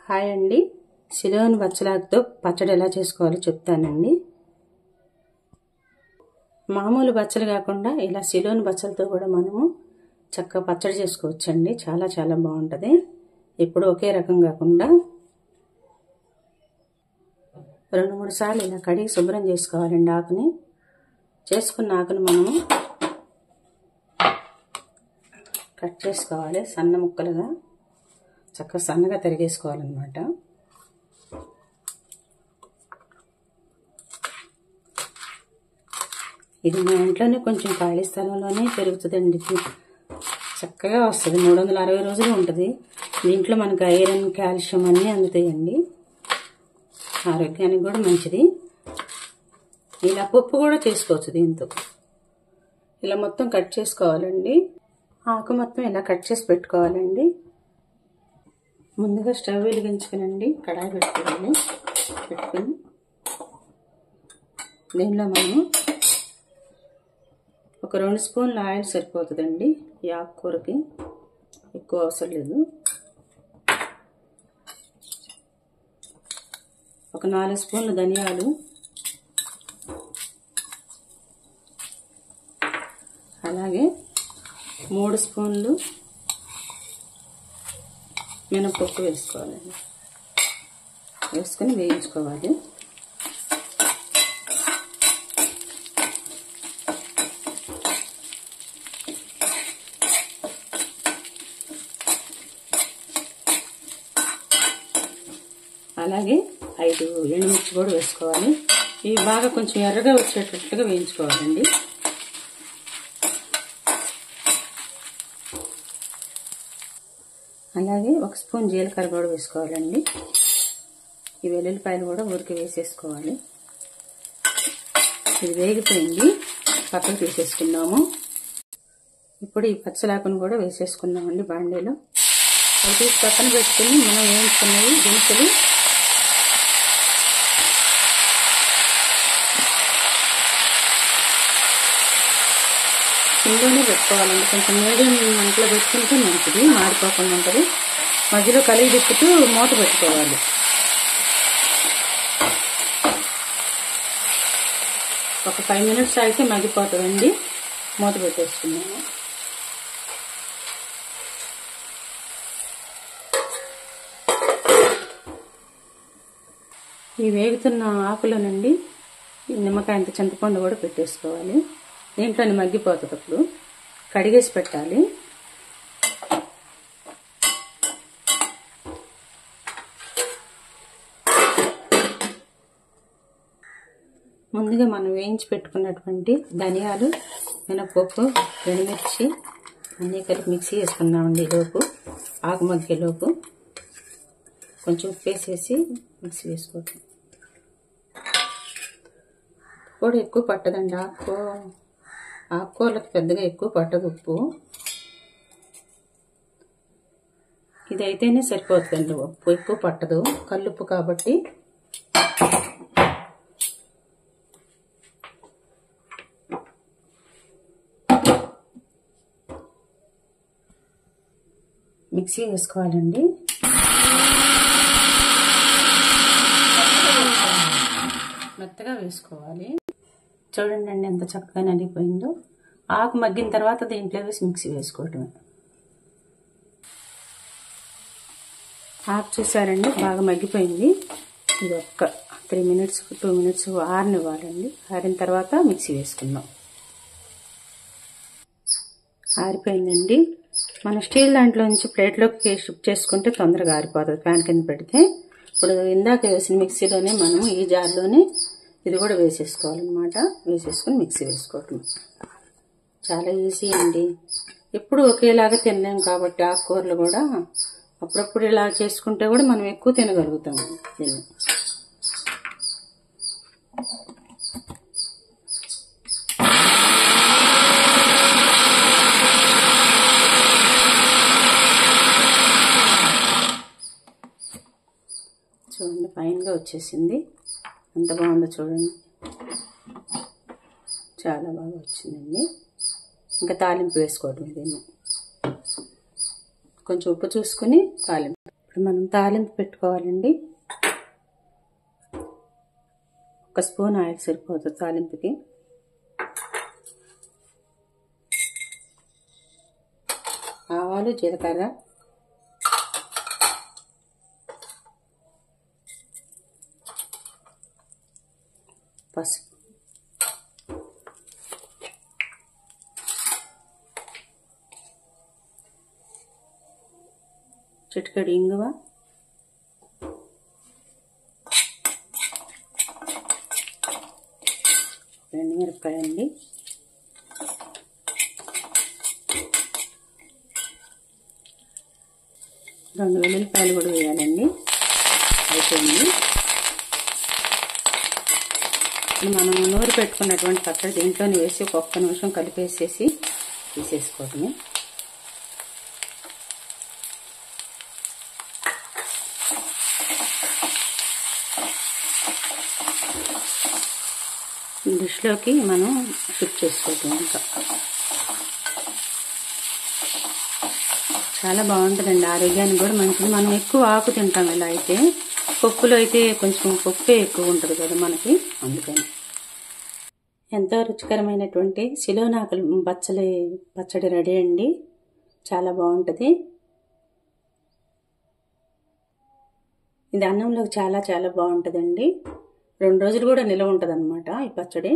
Hi అండి, Ceylon బచ్చలాకుతో పచ్చడి ఎలా చేసుకోవాలో చెప్తానండి. మామూలు బచ్చలు కాకుండా ఇలా సిలోన్ బచ్చలతో కూడా మనము చక్కగా పచ్చడి చేసుకోవచ్చండి. చాలా చాలా బాగుంటుంది. ఎప్పుడు ఒకే రకం కాకుండా 2-3 సార్లు ఇలా కడిగి శుభ్రం చేసుకోవాలండి. ఆకుని చేసుకున్న ఆకుని మనము కట్ చేసుకోవాలి. సన్న ముక్కలుగా చక్కగా సన్నగా తరిగేసుకోవాలన్నమాట. ఇది మా ఇంట్లోనే కొంచెం ఖాళీ స్థలంలోనే పెరుగుతుందండి. చక్కగా వస్తుంది. 360 రోజులు ఉంటుంది. దీంట్లో మనకు ఐరన్, కాల్షియం అన్నీ అందుతాయండి. ఆరోగ్యానికి కూడా మంచిది. ఇలా పప్పు కూడా చేసుకోవచ్చు దీంతో. ఇలా మొత్తం కట్ చేసుకోవాలండి. ఆకు మొత్తం ఇలా కట్ చేసి పెట్టుకోవాలండి. ముందుగా స్టవ్ వెలిగించుకునండి. కడాయి పెట్టుకోవాలి. పెట్టుకుని దీనిలో మనము ఒక 2 స్పూన్ల ఆయిల్ సరిపోతుందండి. ఈ ఆకుకూరకి ఎక్కువ అవసరం లేదు. ఒక 4 స్పూన్ల ధనియాలు, అలాగే 3 స్పూన్లు మినపప్పు వేసుకోవాలండి. వేసుకొని వేయించుకోవాలి. అలాగే 5 ఎండుమిర్చి కూడా వేసుకోవాలి. ఇవి బాగా కొంచెం ఎర్రగా వచ్చేటట్లుగా వేయించుకోవాలండి. అలాగే 1 స్పూన్ జీలకర్ర కూడా వేసుకోవాలండి. ఈ వెల్లుల్లిపాయలు కూడా ఊరికి వేసేసుకోవాలి. ఇది వేగిపోయింది. పక్కకు తీసేసుకున్నాము. ఇప్పుడు ఈ పచ్చలాకును కూడా వేసేసుకున్నామండి బాండీలో. అవి తీసి పక్కన పెట్టుకుని మనం వేయించుకున్నవి దినుసులు ఇంట్లోనే పెట్టుకోవాలండి. కొంచెం మీడియం మంటలో పెట్టుకుంటే మంచిది, మాడిపోకుండా ఉంటుంది. మధ్యలో కలిగి తిప్పుతూ మూత పెట్టుకోవాలి. ఒక 5 మినిట్స్ అయితే మగ్గిపోతుందండి. మూత పెట్టేసుకున్నాము. ఈ వేగుతున్న ఆకులోనండి నిమ్మకాయ అంత చింతపండు కూడా పెట్టేసుకోవాలి. దీంట్లోనే మగ్గిపోతుంది. అప్పుడు కడిగేసి పెట్టాలి. ముందుగా మనం వేయించి పెట్టుకున్నటువంటి ధనియాలు, మినపప్పు, ఎండుమిర్చి అన్నీ కలిపి మిక్సీ వేసుకున్నామండి. లోపు ఆకు మగ్గేలోపు కొంచెం ఉప్పు వేసేసి మిక్సీ వేసుకోవటం. కూడా ఎక్కువ పట్టదండి. ఆకుకూరలకు పెద్దగా ఎక్కువ పట్టదు ఉప్పు. ఇదైతేనే సరిపోతుందండి. ఉప్పు ఎక్కువ పట్టదు, కల్లుప్పు కాబట్టి. మిక్సీ వేసుకోవాలండి. మెత్తగా వేసుకోవాలి. చూడండి అండి ఎంత చక్కగా నలిగిపోయిందో. ఆకు మగ్గిన తర్వాత దీంట్లో వేసి మిక్సీ వేసుకోవటమే. ఆకు చూసారండి బాగా మగ్గిపోయింది. ఇది ఒక్క 3 మినిట్స్ 2 మినిట్స్ ఆరనివ్వాలండి. ఆరిన తర్వాత మిక్సీ వేసుకుందాం. ఆరిపోయిందండి. మన స్టీల్ దాంట్లో నుంచి ప్లేట్లోకి షిఫ్ట్ చేసుకుంటే తొందరగా ఆరిపోతుంది ఫ్యాన్ కింద పెడితే. ఇప్పుడు ఇందాక వేసిన మిక్సీలోనే మనం ఈ జార్లోనే ఇది కూడా వేసేసుకోవాలన్నమాట. వేసేసుకుని మిక్సీ వేసుకోవటం చాలా ఈజీ అండి. ఎప్పుడు ఒకేలాగా తినలేం కాబట్టి ఆకుకూరలు కూడా అప్పుడప్పుడు ఇలా చేసుకుంటే కూడా మనం ఎక్కువ తినగలుగుతాం దీన్ని. చూడండి ఫైన్గా వచ్చేసింది. ఎంత బాగుందో చూడండి. చాలా బాగా వచ్చిందండి. ఇంకా తాలింపు వేసుకోవడం. దీన్ని కొంచెం ఉప్పు చూసుకుని తాలింపు ఇప్పుడు మనం తాలింపు పెట్టుకోవాలండి. 1 స్పూన్ ఆయిల్ సరిపోతుంది తాలింపుకి. ఆవాలు, జీలకర్ర, పసుపు, చిటికెడు ఇంగువ, ఎండుమిరపకాయ అండి, రెండు వెల్లుల్లిపాయలు కూడా వేయాలండి. అయిపోయింది. మనం నూరు పెట్టుకున్నటువంటి పచ్చడి దీంట్లోనే వేసి ఒక్క నిమిషం కలిపేసేసి తీసేసుకోవడమే. డిష్లోకి మనం షిఫ్ట్ చేసుకోవటం. ఇంకా చాలా బాగుంటుందండి, ఆరోగ్యానికి కూడా మంచిది. మనం ఎక్కువ ఆకు తింటాం. ఇలా అయితే పప్పులో అయితే కొంచెం పప్పే ఎక్కువ ఉంటుంది కదా మనకి, అందుకని. ఎంతో రుచికరమైనటువంటి శిలోనాకులు పచ్చడి రెడీ అండి. చాలా బాగుంటుంది. ఇది అన్నంలోకి చాలా చాలా బాగుంటుందండి. 2 రోజులు కూడా నిల్వ ఉంటుంది అన్నమాట ఈ పచ్చడి.